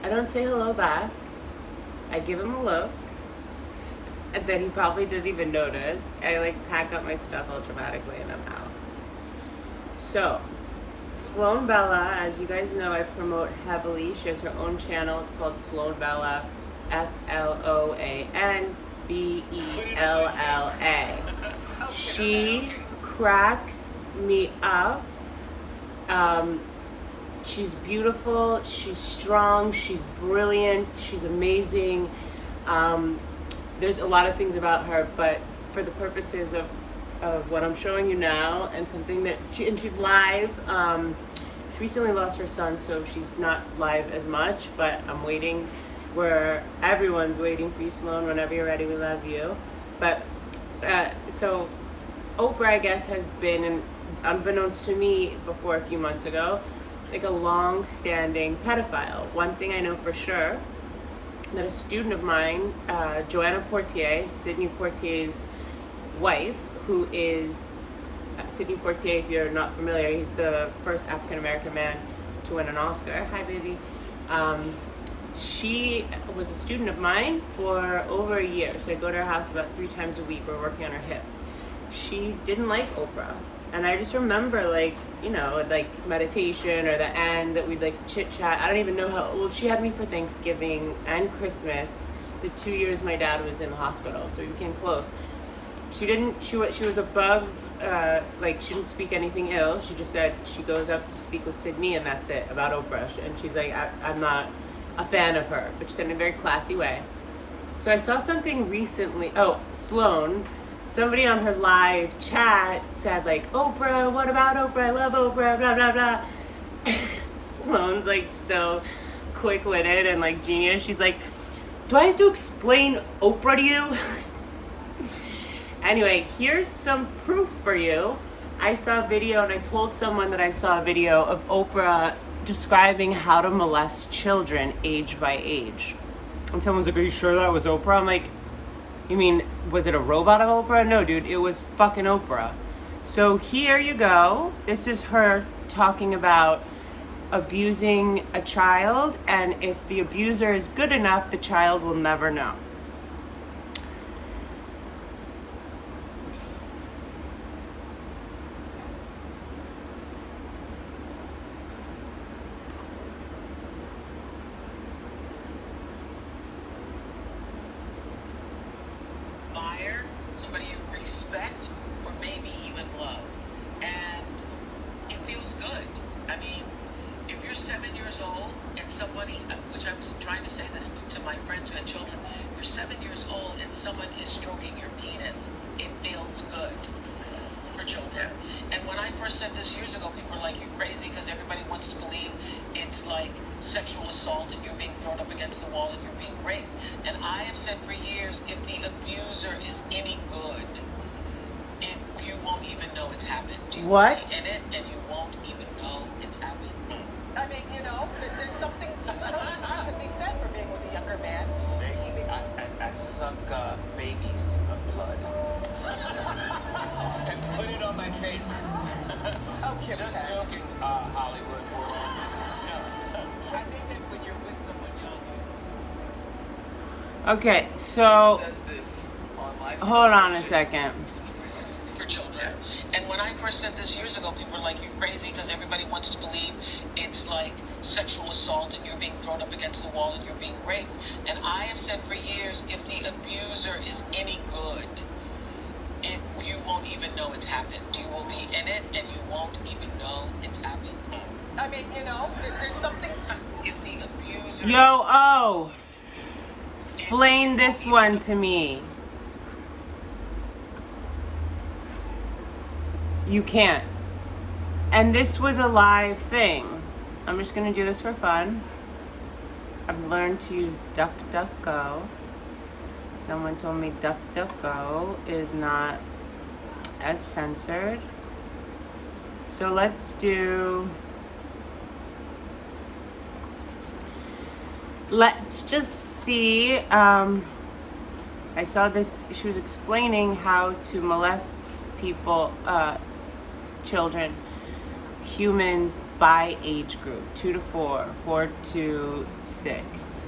I don't say hello back. I give him a look. And then he probably didn't even notice. I like pack up my stuff all dramatically and I'm out. So, Sloan Bella, as you guys know, I promote heavily. She has her own channel. It's called Sloan Bella, SLOANBELLA. She cracks me up. She's beautiful. She's strong. She's brilliant. She's amazing. There's a lot of things about her, but for the purposes of what I'm showing you now and something that she's live. She recently lost her son, so she's not live as much, but I'm waiting where everyone's waiting for you, Sloan. Whenever you're ready, we love you. But so Oprah, I guess, has been, and unbeknownst to me before a few months ago, like a long-standing pedophile. One thing I know for sure, that a student of mine, Joanna Portier, Sidney Portier's wife, who is Sidney Portier, if you're not familiar, he's the first African-American man to win an Oscar. Hi, baby. She was a student of mine for over a year. So I go to her house about 3 times a week. We're working on her hip. She didn't like Oprah. And I just remember, like, you know, like meditation or the end that we'd like chit chat. I don't even know how old she had me for Thanksgiving and Christmas, the 2 years my dad was in the hospital. So we became close. She was above, like, she didn't speak anything ill. She just said she goes up to speak with Sydney and that's it, about Oprah. And she's like, I'm not a fan of her, but she said in a very classy way. So I saw something recently. Oh, Sloan, somebody on her live chat said like, Oprah, what about Oprah? I love Oprah, blah, blah, blah. Sloan's like so quick-witted and like genius. She's like, do I have to explain Oprah to you? Anyway, here's some proof for you. I saw a video and I told someone that I saw a video of Oprah describing how to molest children age by age. And someone's like, are you sure that was Oprah? I'm like, you mean, was it a robot of Oprah? No, dude, it was fucking Oprah. So here you go. This is her talking about abusing a child, and if the abuser is good enough, the child will never know. Somebody you respect, or maybe even love. And it feels good. I mean, if you're 7 years old and somebody, which I was trying to say this to my friends who had children, you're 7 years old and someone is stroking your penis, it feels good for children. And when I first said this years ago, people were like, you're crazy, because everybody wants to believe it's like sexual assault and you're being thrown up against the wall and you're being raped. And I have said for years, if the abuser is any good, you won't even know it's happened. You What? will be in it and you won't even know it's happened. I mean, you know, there's something to be said for being with a younger man. I suck babies' blood and put it on my face. Okay, Just joking, Hollywood world. No, I think that when you're with someone young, Okay, so says this on live hold on a television. second. For children. And when I first said this years ago, people were like, you're crazy, because everybody wants to believe it's like sexual assault and you're being thrown up against the wall and you're being raped. And I have said for years, if the abuser is any good, you won't even know it's happened. You will be in it and you won't even know it's happened. I mean, you know, there's something If the abuser... Yo, oh, explain this one to me. You can't. And this was a live thing. I'm just gonna do this for fun. I've learned to use DuckDuckGo. Someone told me DuckDuckGo is not as censored. So let's just see. I saw this, she was explaining how to molest people, children. humans by age group, 2 to 4, 4 to 6.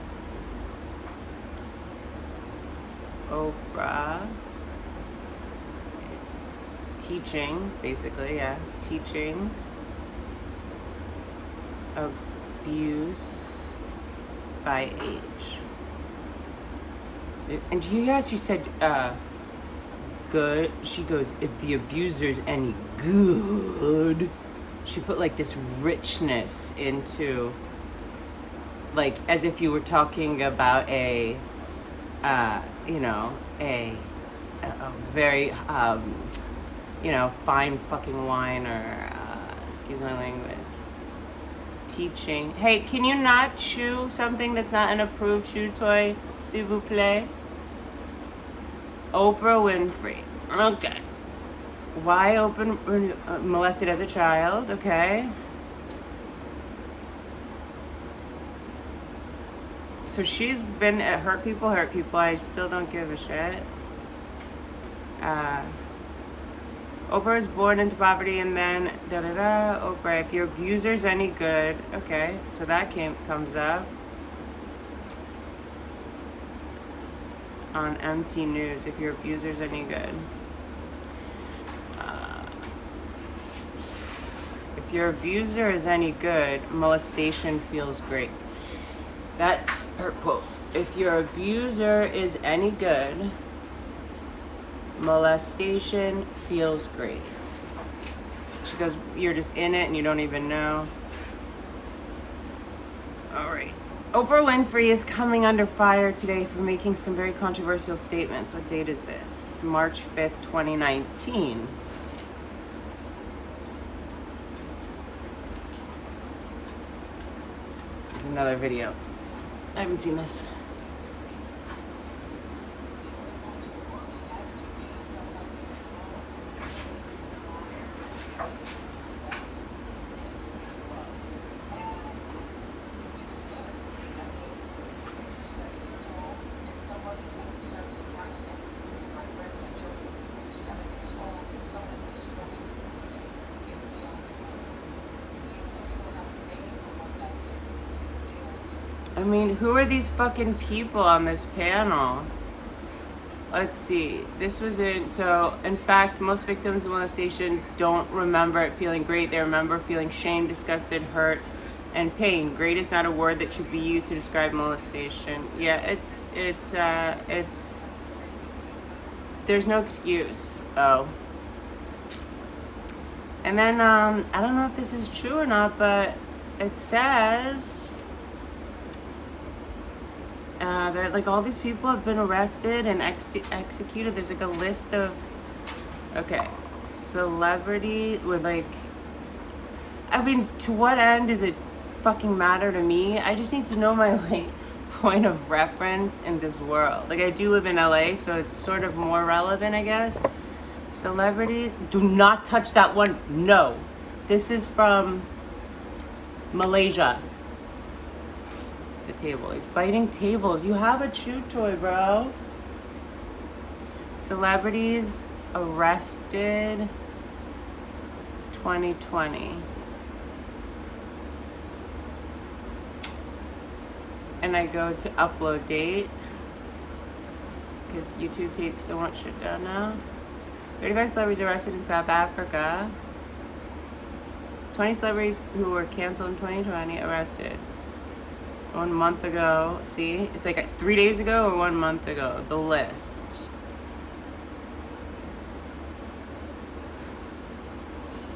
Oprah. Teaching, basically, yeah. Teaching. Abuse by age. And do you hear how she said, good? She goes, if the abuser's any good. She put like this richness into, like, as if you were talking about a very, fine fucking wine or, excuse my language. Teaching. Hey, can you not chew something that's not an approved chew toy, s'il vous plaît? Oprah Winfrey. Okay. Why molested as a child? Okay. So she's been at hurt people. I still don't give a shit. Oprah was born into poverty and then Oprah, if your abuser's any good. Okay, so that comes up on MT News. If your abuser's any good. If your abuser is any good, molestation feels great. That's her quote. If your abuser is any good, molestation feels great. She goes, you're just in it and you don't even know. All right. Oprah Winfrey is coming under fire today for making some very controversial statements. What date is this? March 5th, 2019. There's another video. I haven't seen this. I mean, who are these fucking people on this panel? Let's see. This was in fact, most victims of molestation don't remember it feeling great. They remember feeling shame, disgusted, hurt, and pain. Great is not a word that should be used to describe molestation. Yeah, it's there's no excuse. Oh. And then, I don't know if this is true or not, but it says that like all these people have been arrested and executed. There's like a list of, okay, celebrity with like, I mean, to what end does it fucking matter to me? I just need to know my like point of reference in this world. Like I do live in LA, so it's sort of more relevant, I guess. Celebrities, do not touch that one. No, this is from Malaysia. The table. He's biting tables. You have a chew toy, bro. Celebrities arrested 2020. And I go to upload date because YouTube takes so much shit down now. 35 celebrities arrested in South Africa. 20 celebrities who were canceled in 2020 arrested. 1 month ago. See? It's like 3 days ago or 1 month ago. The list.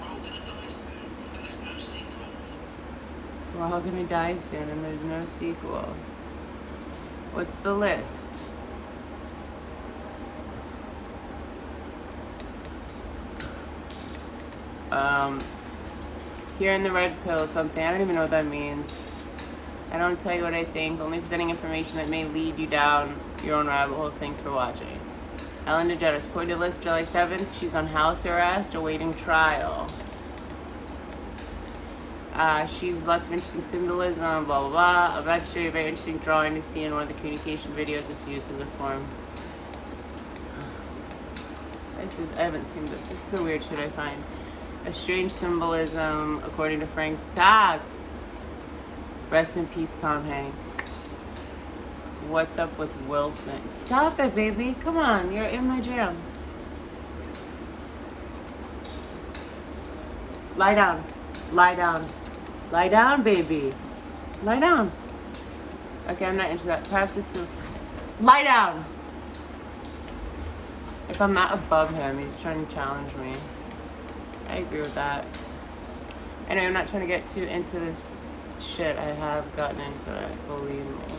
We're all gonna die soon, and there's no sequel. We're all gonna die soon and there's no sequel. What's the list? Here in the red pill something. I don't even know what that means. I don't tell you what I think, only presenting information that may lead you down your own rabbit holes. Thanks for watching. Ellen DeGeneres, quoted list July 7th. She's on house arrest, awaiting trial. She's lots of interesting symbolism, blah, blah, blah. I'm about to show you a very interesting drawing to see in one of the communication videos. It's used as a form. I haven't seen this. This is the weird shit I find. A strange symbolism, according to Frank Tag. Rest in peace, Tom Hanks. What's up with Wilson? Stop it, baby. Come on, you're in my jam. Lie down. Lie down. Lie down, baby. Lie down. Okay, I'm not into that. Perhaps this is... Lie down! If I'm not above him, he's trying to challenge me. I agree with that. Anyway, I'm not trying to get too into this shit. I have gotten into it, believe me.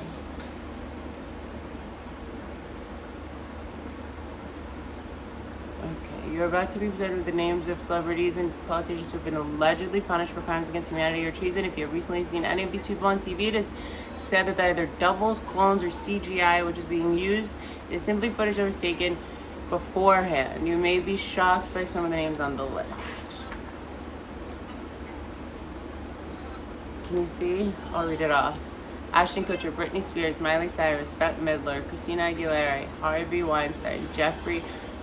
Okay, you're about to be presented with the names of celebrities and politicians who have been allegedly punished for crimes against humanity or treason. If you have recently seen any of these people on TV, it is said that they're either doubles, clones, or CGI, which is being used. It is simply footage that was taken beforehand. You may be shocked by some of the names on the list. Can you see? I'll read it off. Ashton Kutcher, Britney Spears, Miley Cyrus, Bette Midler, Christina Aguilera, Harvey Weinstein, Jeffrey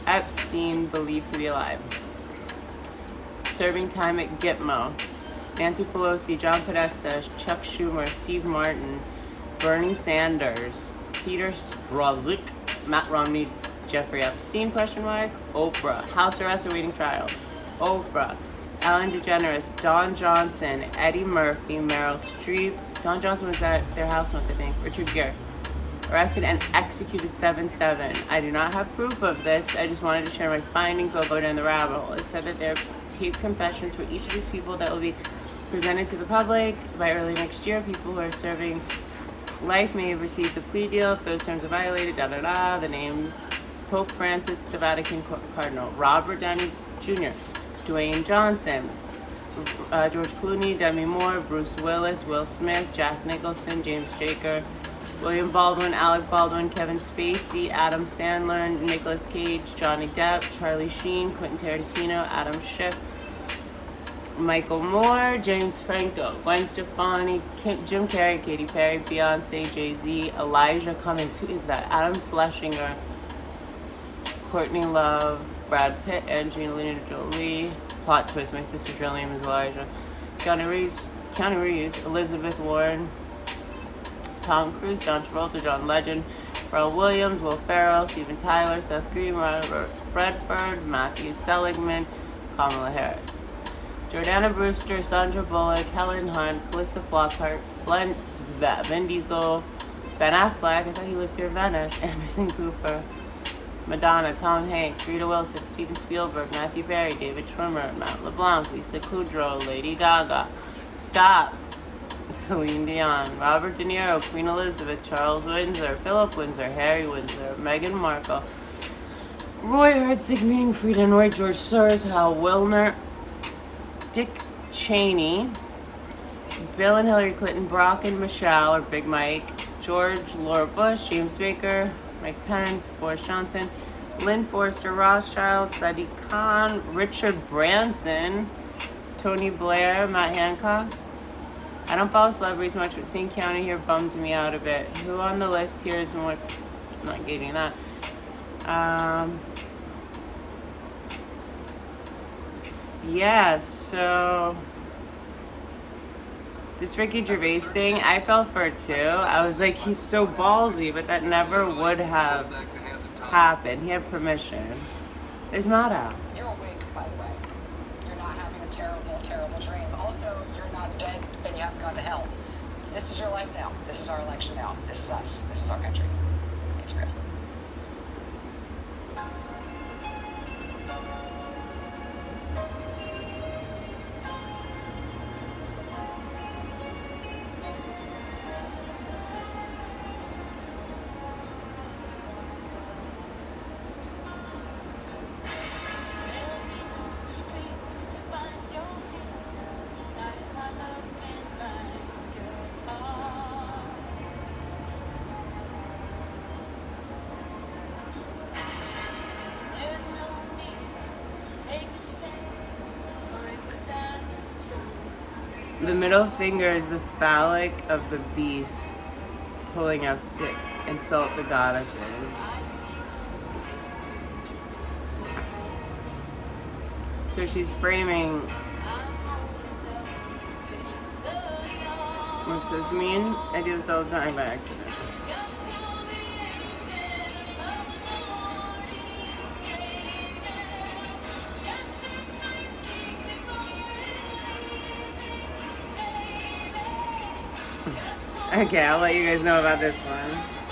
Epstein, believed to be alive. Serving time at Gitmo. Nancy Pelosi, John Podesta, Chuck Schumer, Steve Martin, Bernie Sanders, Peter Strzok, Matt Romney, Jeffrey Epstein, Oprah, house arrest awaiting trial, Oprah, Ellen DeGeneres, Don Johnson, Eddie Murphy, Meryl Streep. Don Johnson was at their house once, I think. Richard Gere. Arrested and executed 7/7. I do not have proof of this. I just wanted to share my findings while going down the rabbit hole. It said that there are taped confessions for each of these people that will be presented to the public by early next year. People who are serving life may have received a plea deal if those terms are violated. The names: Pope Francis, the Vatican Cardinal, Robert Downey Jr., Dwayne Johnson, George Clooney, Demi Moore, Bruce Willis, Will Smith, Jack Nicholson, James Jaker, William Baldwin, Alec Baldwin, Kevin Spacey, Adam Sandler, Nicolas Cage, Johnny Depp, Charlie Sheen, Quentin Tarantino, Adam Schiff, Michael Moore, James Franco, Gwen Stefani, Jim Carrey, Katy Perry, Beyonce, Jay-Z, Elijah Cummings, who is that? Adam Schlesinger, Courtney Love, Brad Pitt, Angelina Jolie. Plot twist, my sister's real name is Elijah. Keanu Reeves, Elizabeth Warren, Tom Cruise, John Travolta, John Legend, Pharrell Williams, Will Ferrell, Steven Tyler, Seth Green, Robert Redford, Matthew Seligman, Kamala Harris. Jordana Brewster, Sandra Bullock, Helen Hunt, Calista Flockhart, Vin Diesel, Ben Affleck, I thought he lives here in Venice, Anderson Cooper, Madonna, Tom Hanks, Rita Wilson, Steven Spielberg, Matthew Perry, David Schwimmer, Matt LeBlanc, Lisa Kudrow, Lady Gaga, Stop, Celine Dion, Robert De Niro, Queen Elizabeth, Charles Windsor, Philip Windsor, Harry Windsor, Meghan Markle, Roy Hart, Sigmund Freeman, Roy George Soros, Hal Wilner, Dick Cheney, Bill and Hillary Clinton, Brock and Michelle, or Big Mike, George, Laura Bush, James Baker, Mike Pence, Boris Johnson, Lynn Forster Rothschild, Sadiq Khan, Richard Branson, Tony Blair, Matt Hancock. I don't follow celebrities much, but seeing Keanu here bummed me out a bit. Who on the list here is more... I'm not getting that. Yeah, so... This Ricky Gervais thing, I fell for it too. I was like, he's so ballsy, but that never would have happened. He had permission. There's Mata. You're awake, by the way. You're not having a terrible, terrible dream. Also, you're not dead and you haven't gone to hell. This is your life now. This is our election now. This is us. This is our country. It's real. The middle finger is the phallic of the beast pulling up to insult the goddesses. So she's framing. What's this mean? I do this all the time by accident. Okay, I'll let you guys know about this one.